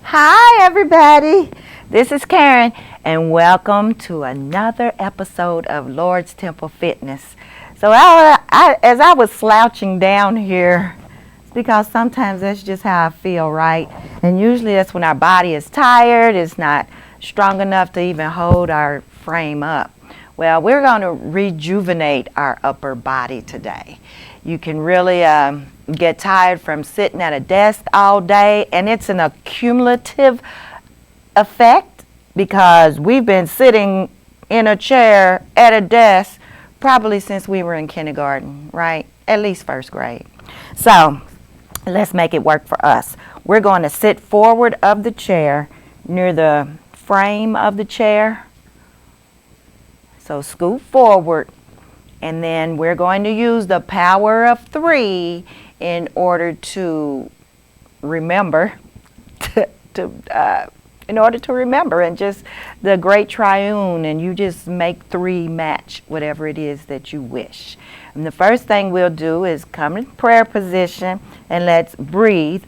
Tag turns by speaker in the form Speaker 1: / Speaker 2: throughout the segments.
Speaker 1: Hi, everybody. This is Karen, and welcome to another episode of Lord's Temple Fitness. So, as I was slouching down here, it's because sometimes that's just how I feel, right? And usually that's when our body is tired, it's not strong enough to even hold our frame up. Well, we're going to rejuvenate our upper body today. You can really get tired from sitting at a desk all day, and it's an accumulative effect because we've been sitting in a chair at a desk probably since we were in kindergarten, right? At least first grade. So let's make it work for us. We're going to sit forward of the chair near the frame of the chair. So scoot forward, and then we're going to use the power of 3 in order to remember, in order to remember, and just the great triune, and you just make 3 match whatever it is that you wish. And the first thing we'll do is come in prayer position, and let's breathe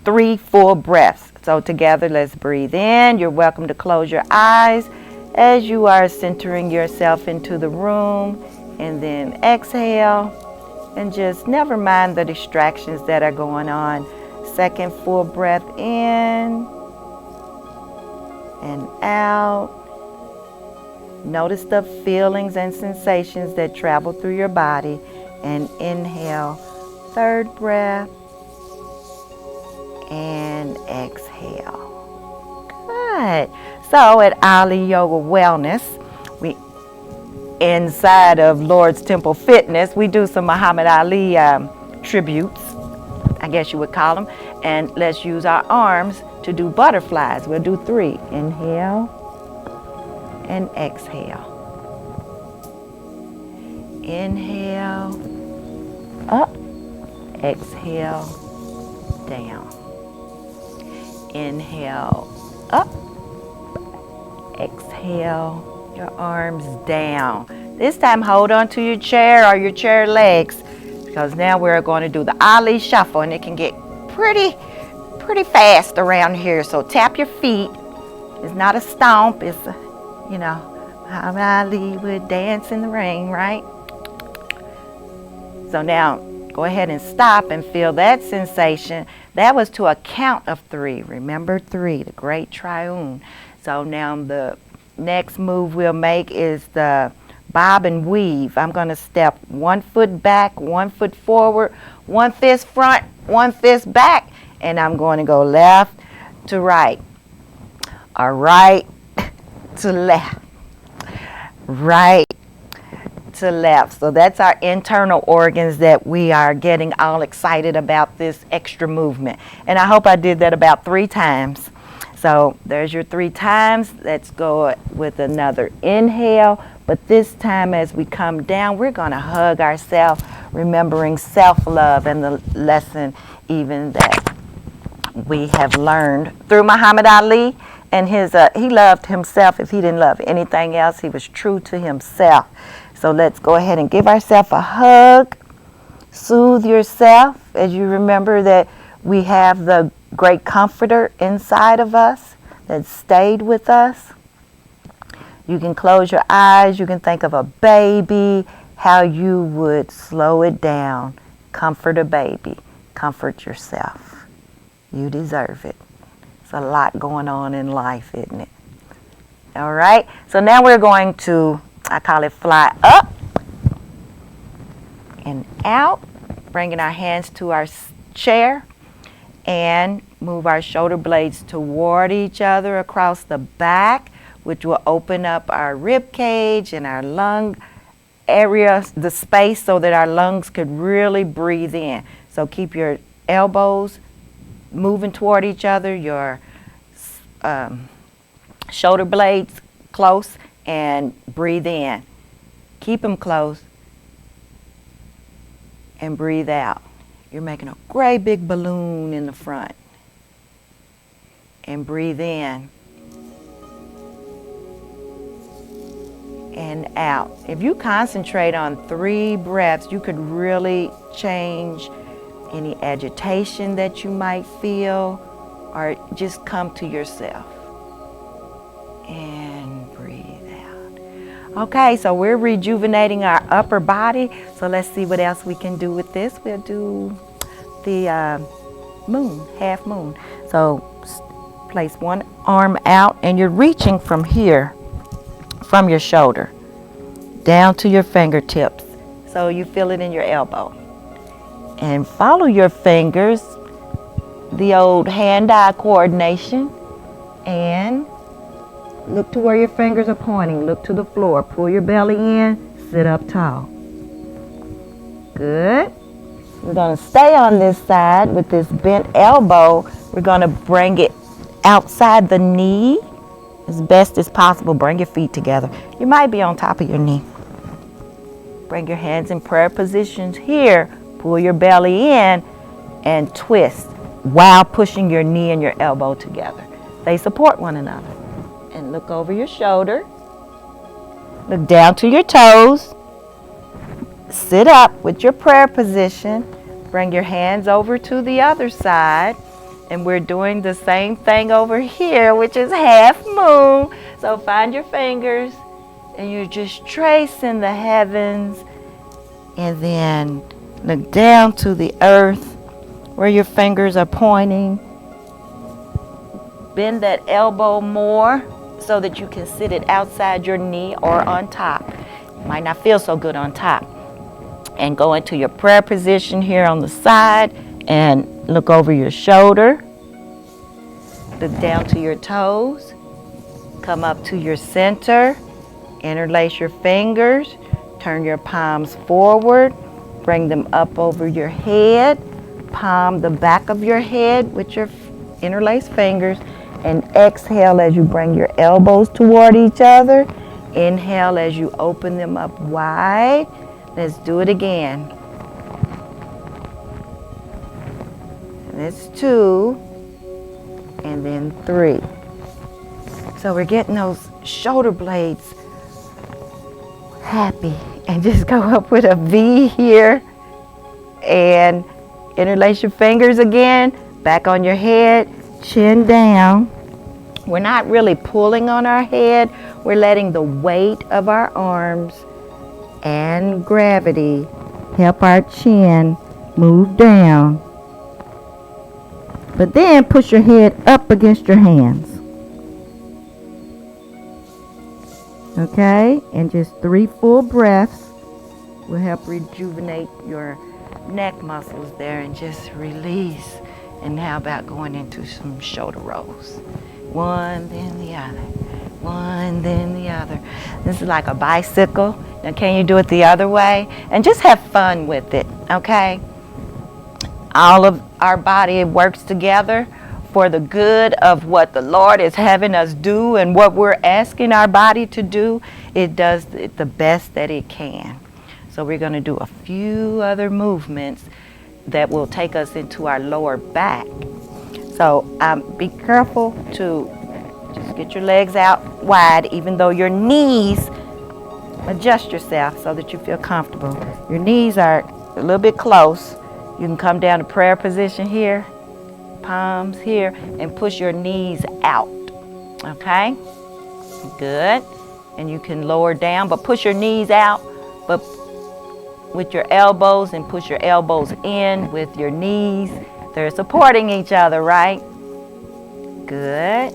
Speaker 1: 3 full breaths. So together, let's breathe in. You're welcome to close your eyes as you are centering yourself into the room, and then exhale and just never mind the distractions that are going on. Second full breath in and out. Notice the feelings and sensations that travel through your body, and inhale. Third breath and exhale. Good. So at Ali Yoga Wellness, we inside of Lord's Temple Fitness, we do some Muhammad Ali tributes, I guess you would call them. And let's use our arms to do butterflies. We'll do 3. Inhale and exhale. Inhale, up, exhale, down. Inhale, up, exhale, your arms down. This time hold on to your chair or your chair legs, because now we're going to do the Ali shuffle, and it can get pretty fast around here. So tap your feet. It's not a stomp. It's how Ali would dance in the rain, right? So now go ahead and stop and feel that sensation. That was to a count of 3. Remember 3, the great triune. So now the next move we'll make is the bob and weave. I'm going to step 1 foot back, 1 foot forward, 1 fist front, 1 fist back, and I'm going to go left to right, or right to left, right to left. So that's our internal organs that we are getting all excited about this extra movement. And I hope I did that about 3 times. So there's your 3 times. Let's go with another inhale. But this time as we come down, we're going to hug ourselves, remembering self-love and the lesson even that we have learned through Muhammad Ali. And he loved himself. If he didn't love anything else, he was true to himself. So let's go ahead and give ourselves a hug. Soothe yourself as you remember that we have the great comforter inside of us that stayed with us. You can close your eyes. You can think of a baby, how you would slow it down. Comfort a baby. Comfort yourself. You deserve it. It's a lot going on in life, isn't it? All right. So now we're going to, I call it fly up and out, bringing our hands to our chair, and move our shoulder blades toward each other across the back, which will open up our rib cage and our lung area, the space, so that our lungs could really breathe in. So keep your elbows moving toward each other, your shoulder blades close, and breathe in. Keep them close and breathe out. You're making a great big balloon in the front. And breathe in and out. If you concentrate on 3 breaths, you could really change any agitation that you might feel or just come to yourself. And breathe out. Okay, so we're rejuvenating our upper body. So let's see what else we can do with this. We'll do the moon, half moon. So place one arm out and you're reaching from here, from your shoulder, down to your fingertips. So you feel it in your elbow. And follow your fingers, the old hand-eye coordination, and look to where your fingers are pointing. Look to the floor. Pull your belly in. Sit up tall. Good. We're going to stay on this side with this bent elbow. We're going to bring it outside the knee as best as possible. Bring your feet together. You might be on top of your knee. Bring your hands in prayer positions here. Pull your belly in and twist while pushing your knee and your elbow together. They support one another. And look over your shoulder. Look down to your toes. Sit up with your prayer position. Bring your hands over to the other side. And we're doing the same thing over here, which is half moon. So find your fingers and you're just tracing the heavens. And then look down to the earth where your fingers are pointing. Bend that elbow more so that you can sit it outside your knee or on top. Might not feel so good on top. And go into your prayer position here on the side and look over your shoulder. Look down to your toes. Come up to your center. Interlace your fingers. Turn your palms forward. Bring them up over your head. Palm the back of your head with your interlaced fingers. And exhale as you bring your elbows toward each other. Inhale as you open them up wide. Let's do it again. That's 2. And then 3. So we're getting those shoulder blades happy. And just go up with a V here. And interlace your fingers again. Back on your head. Chin down. We're not really pulling on our head. We're letting the weight of our arms and gravity help our chin move down. But then push your head up against your hands. Okay? And just 3 full breaths will help rejuvenate your neck muscles there and just release. And how about going into some shoulder rolls? One, then the other. One, then the other. This is like a bicycle. Now can you do it the other way? And just have fun with it, okay? All of our body works together for the good of what the Lord is having us do and what we're asking our body to do. It does the best that it can. So we're going to do a few other movements that will take us into our lower back. So be careful to just get your legs out wide, even though your knees, adjust yourself so that you feel comfortable. Your knees are a little bit close. You can come down to prayer position here, palms here, and push your knees out. Okay? Good. And you can lower down, but push your knees out, but with your elbows, and push your elbows in with your knees. They're supporting each other, right? Good.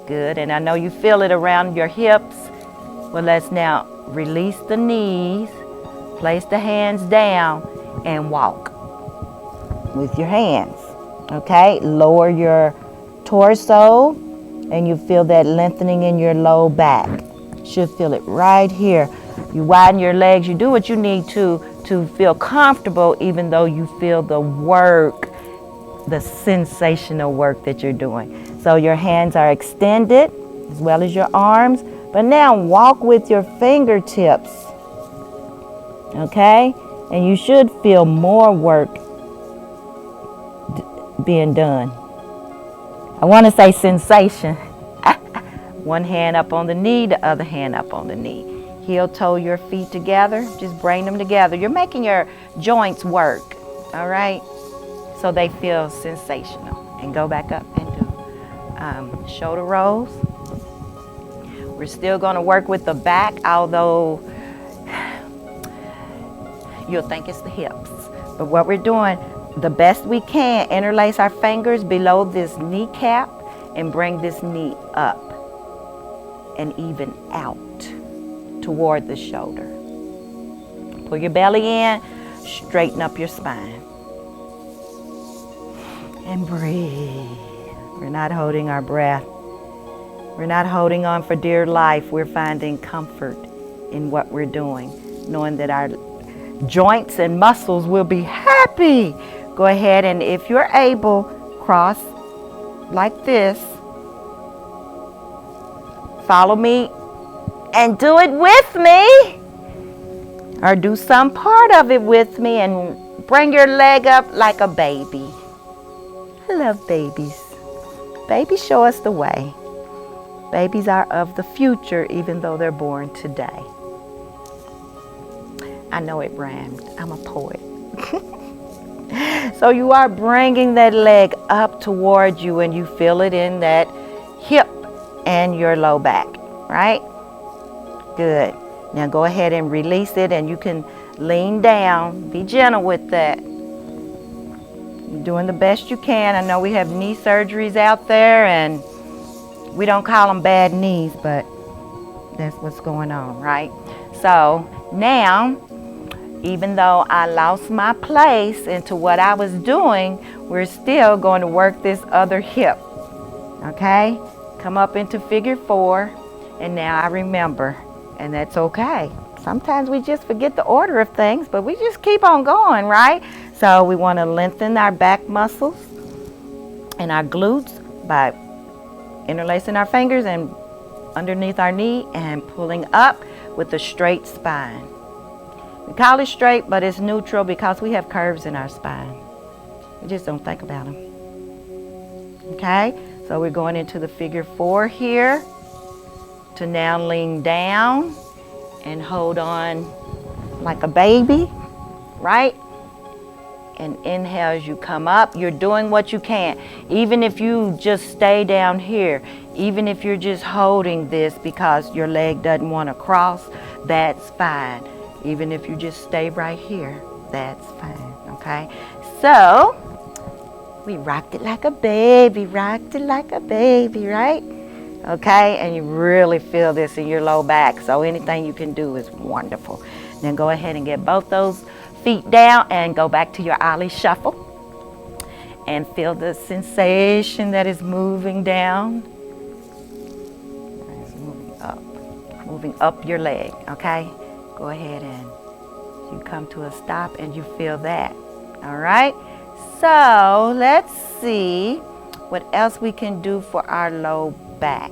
Speaker 1: Good. And I know you feel it around your hips. Well, let's now release the knees, place the hands down, and walk with your hands. Okay? Lower your torso, and you feel that lengthening in your low back. Should feel it right here. You widen your legs. You do what you need to feel comfortable, even though you feel the work, the sensational work that you're doing. So your hands are extended as well as your arms. But now walk with your fingertips. Okay? And you should feel more work being done. I want to say sensation. One hand up on the knee, the other hand up on the knee. Heel toe your feet together. Just bring them together. You're making your joints work, all right? So they feel sensational. And go back up and do shoulder rolls. We're still going to work with the back, although you'll think it's the hips. But what we're doing, the best we can, interlace our fingers below this kneecap and bring this knee up and even out toward the shoulder. Pull your belly in, straighten up your spine. And breathe. We're not holding our breath. We're not holding on for dear life. We're finding comfort in what we're doing, knowing that our joints and muscles will be happy. Go ahead and if you're able, cross like this. Follow me and do it with me. Or do some part of it with me and bring your leg up like a baby. I love babies. Babies show us the way. Babies are of the future, even though they're born today. I know it rhymed. I'm a poet. So you are bringing that leg up towards you and you feel it in that hip and your low back, right? Good. Now go ahead and release it and you can lean down. Be gentle with that. You're doing the best you can. I know we have knee surgeries out there and we don't call them bad knees, but that's what's going on, right? So now, even though I lost my place into what I was doing, we're still going to work this other hip, okay? Come up into figure 4, and now I remember, and that's okay. Sometimes we just forget the order of things, but we just keep on going, right? So we want to lengthen our back muscles and our glutes by interlacing our fingers and underneath our knee and pulling up with a straight spine. We call it straight, but it's neutral because we have curves in our spine. We just don't think about them. Okay, so we're going into the figure 4 here to now lean down and hold on like a baby, right? And inhale as you come up. You're doing what you can. Even if you just stay down here, even if you're just holding this because your leg doesn't want to cross, that's fine. Even if you just stay right here, that's fine, okay? So, we rocked it like a baby, right? Okay, and you really feel this in your low back, so anything you can do is wonderful. Then go ahead and get both those feet down and go back to your Ollie shuffle and feel the sensation that is moving down. It's moving up your leg, okay? Go ahead and you come to a stop and you feel that, all right? So let's see what else we can do for our low back.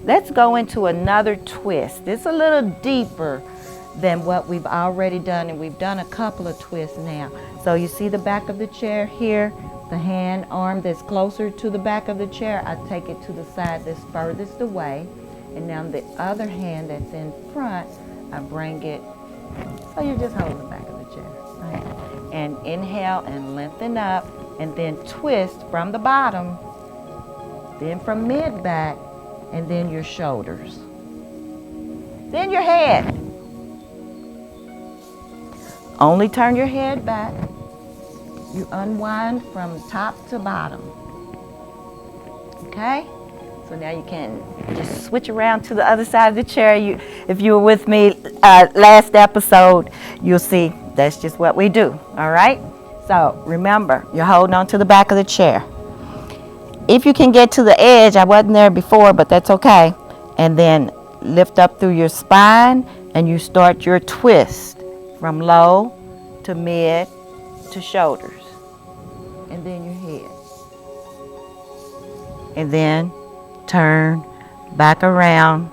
Speaker 1: Let's go into another twist. It's a little deeper than what we've already done, and we've done a couple of twists now. So you see the back of the chair here, the hand arm that's closer to the back of the chair, I take it to the side that's furthest away, and now the other hand that's in front, I bring it, so you're just holding the back of the chair, right? And inhale and lengthen up, and then twist from the bottom, then from mid back, and then your shoulders. Then your head. Only turn your head back. You unwind from top to bottom. Okay? So now you can just switch around to the other side of the chair. If you were with me last episode, you'll see that's just what we do. All right? So remember, you're holding on to the back of the chair. If you can get to the edge, I wasn't there before, but that's okay. And then lift up through your spine and you start your twist from low to mid to shoulders. And then your head. And then turn back around,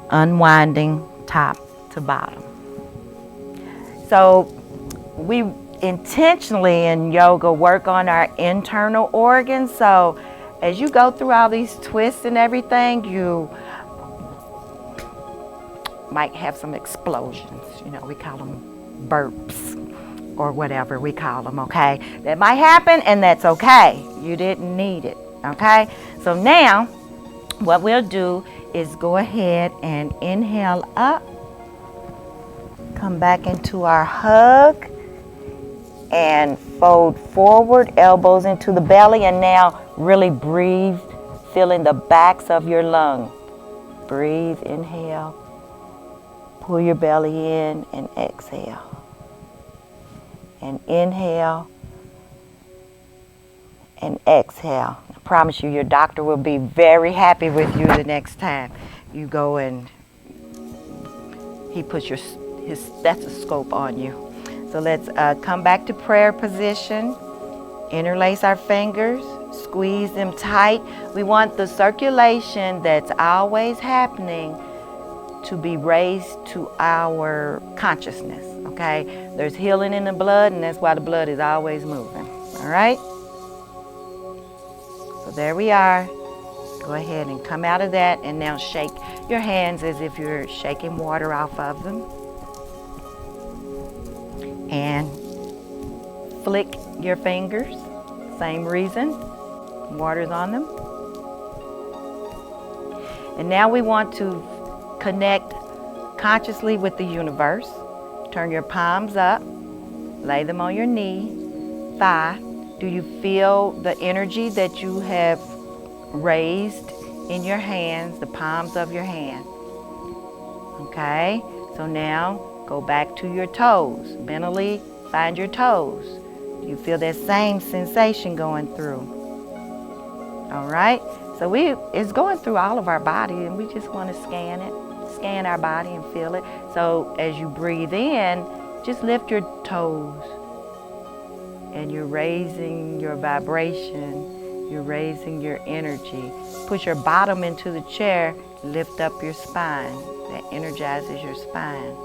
Speaker 1: unwinding top to bottom. So we intentionally in yoga work on our internal organs. So as you go through all these twists and everything, you might have some explosions. You know, we call them burps or whatever we call them, okay? That might happen, and that's okay. You didn't need it. Okay? So now, what we'll do is go ahead and inhale up. Come back into our hug. And fold forward, elbows into the belly. And now really breathe, feeling the backs of your lungs. Breathe, inhale. Pull your belly in and exhale. And inhale and exhale. I promise you, your doctor will be very happy with you the next time you go and he puts his stethoscope on you. So let's come back to prayer position. Interlace our fingers, squeeze them tight. We want the circulation that's always happening to be raised to our consciousness, okay? There's healing in the blood, and that's why the blood is always moving, all right? So there we are. Go ahead and come out of that, and now shake your hands as if you're shaking water off of them. And flick your fingers, same reason, water's on them. And now we want to connect consciously with the universe. Turn your palms up, lay them on your knee, thigh. Do you feel the energy that you have raised in your hands, the palms of your hand? Okay, so now go back to your toes. Mentally find your toes. Do you feel that same sensation going through? All right, so it's going through all of our body, and we just want to scan our body and feel it. So as you breathe in, just lift your toes, and you're raising your vibration, you're raising your energy. Push your bottom into the chair, lift up your spine. That energizes your spine.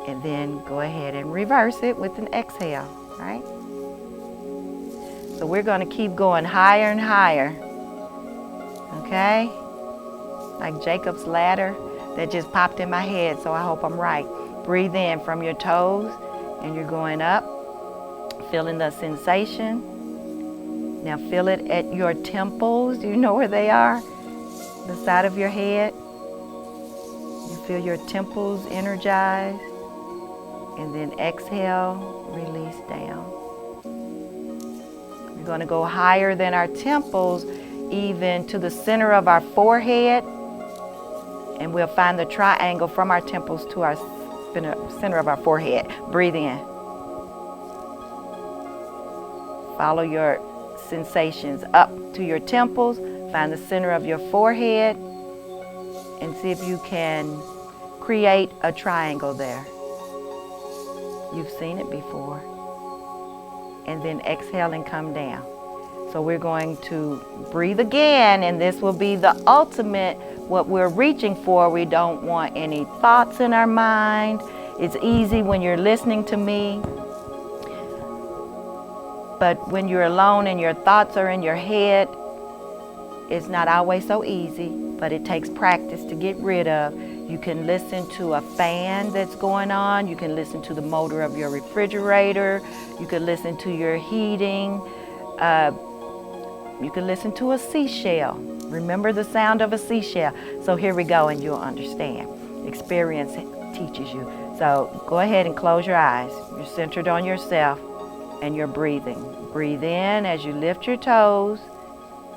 Speaker 1: And then go ahead and reverse it with an exhale, right? So we're going to keep going higher and higher, okay? Like Jacob's ladder that just popped in my head, so I hope I'm right. Breathe in from your toes, and you're going up, feeling the sensation. Now feel it at your temples. Do you know where they are? The side of your head. You feel your temples energized. And then exhale, release down. We're going to go higher than our temples, even to the center of our forehead. And we'll find the triangle from our temples to our center of our forehead. Breathe in. Follow your sensations up to your temples. Find the center of your forehead. And see if you can create a triangle there. You've seen it before. And then exhale and come down. So we're going to breathe again, and this will be the ultimate, what we're reaching for. We don't want any thoughts in our mind. It's easy when you're listening to me. But when you're alone and your thoughts are in your head, it's not always so easy, but it takes practice to get rid of. You can listen to a fan that's going on. You can listen to the motor of your refrigerator. You can listen to your heating. You can listen to a seashell. Remember the sound of a seashell. So here we go, and you'll understand. Experience teaches you. So go ahead and close your eyes. You're centered on yourself, and you're breathing. Breathe in as you lift your toes,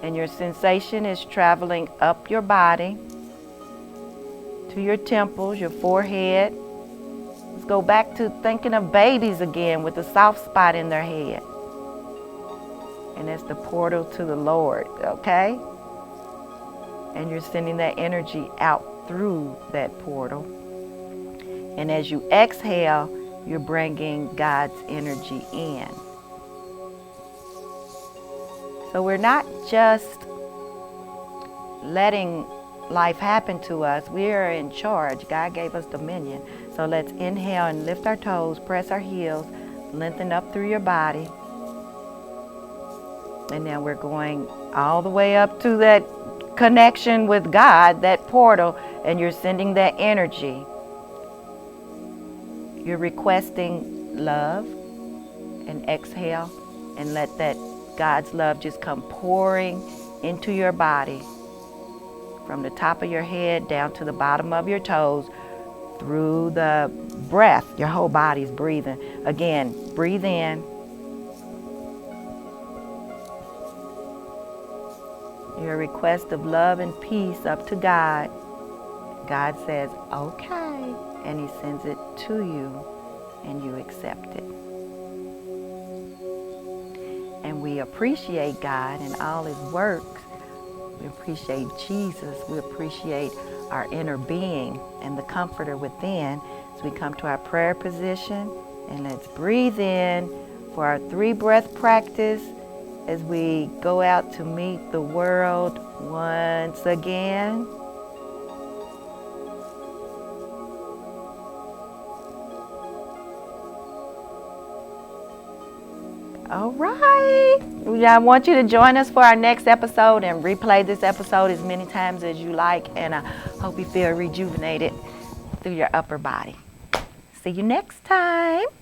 Speaker 1: and your sensation is traveling up your body to your temples, your forehead. Let's go back to thinking of babies again with a soft spot in their head. And it's the portal to the Lord, okay? And you're sending that energy out through that portal. And as you exhale, you're bringing God's energy in. So we're not just letting life happen to us. We are in charge. God gave us dominion. So let's inhale and lift our toes, press our heels, lengthen up through your body. And now we're going all the way up to that connection with God, that portal, and you're sending that energy. You're requesting love, and exhale and let that God's love just come pouring into your body from the top of your head down to the bottom of your toes through the breath. Your whole body's breathing. Again, breathe in. Your request of love and peace up to God. God says, okay, and He sends it to you, and you accept it. And we appreciate God and all His works. We appreciate Jesus. We appreciate our inner being and the comforter within. As we come to our prayer position, and let's breathe in for our 3-breath practice as we go out to meet the world once again. All right. I want you to join us for our next episode and replay this episode as many times as you like. And I hope you feel rejuvenated through your upper body. See you next time.